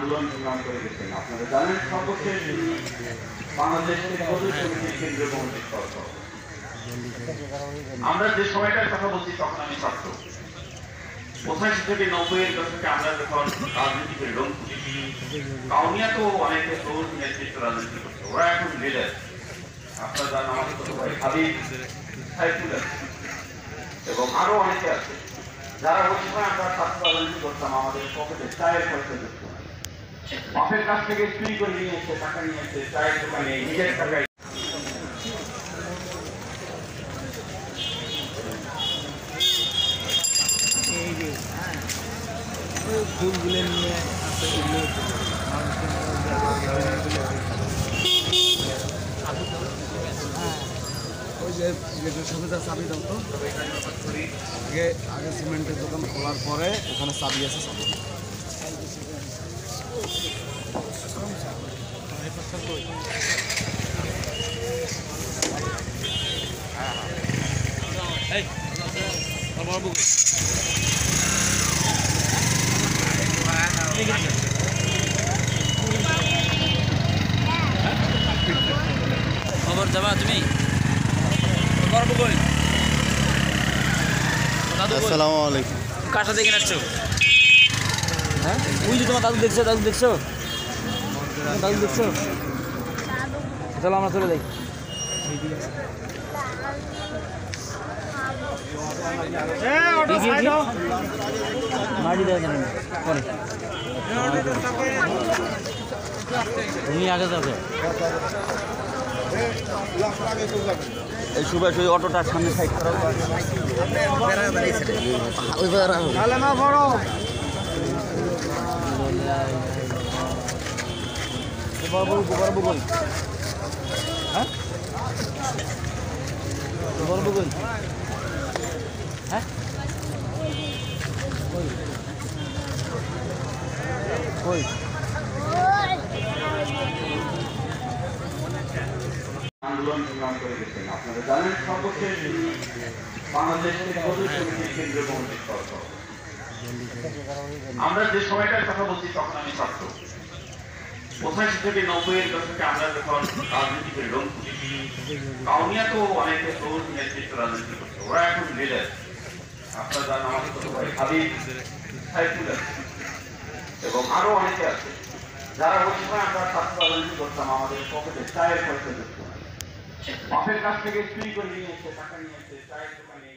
আন্দোলন সংগ্রাম করে গেছেন। আপনারা জানেন সর্বশেষ বাংলাদেশের কেন্দ্রীয় কমিটির সদস্য। আমরা যে সময়টার কথা বলছি তখন আমি ছাত্র। 85 থেকে 90-এর দশকে আমরা যখন রাজনীতি করি রংপুর, কাউনিয়া তো অনেকে প্রবল নেতৃত্ব রাজনীতি করতো, ওরা এখন লিডার। আপনারা জানেন আমার ছোট ভাই হাবিব, সাইফুল এবং আরো অনেকে আছে যারা ওই সময় আমরা ছাত্র রাজনীতি করতাম। আমাদের পকেটে চায়ের পয়সা দিত, বাপের কাছ থেকে চুরি করে নিয়েছে, টাকা নিয়েছে, চায়ের দোকানে নিজের টাকায়। ফুলগুলো নিয়ে ওই যে গেটের সামনে তার চাবি দাও তো। আগে সিমেন্টের দোকান খোলার পরে ওখানে চাবি আছে, চাবি খবর যাবা তুমি? আসসালামু আলাইকুম। কার সাথে এখানে আসছো? হ্যাঁ, ওই যে তোমার দাদু দেখছো, দাদু দেখছো, দাদু দেখছো? চলো আমরা চলে যাই। মাটি দেওয়া কেন পরে তুমি আগে যাবে। এই সুভাষ ওই অটোটার সামনে সাইড করা আন্দোলন সংগ্রাম করে গেছেন। আপনারা জানেন সর্বশেষ বাংলাদেশের কেন্দ্রীয় কমিটির সদস্য। আমরা যে সময়টার কথা বলছি তখন আমি ছাত্র। 85 থেকে 90-এর দশকে আমরা যখন রাজনীতি করি রংপুর, কাউনিয়া তো অনেকে প্রবল নেতৃত্ব রাজনীতি করতো, ওরা এখন লিডার। আপনারা জানেন আমার ছোট ভাই হাবিব, সাইফুল এবং আরো অনেকে আছে যারা ওই সময় আমরা ছাত্র রাজনীতি করতাম। আমাদের পকেটে চায়ের পয়সা দিত, বাপের কাছ থেকে চুরি করে নিয়েছে, টাকা নিয়েছে, চায়ের দোকানে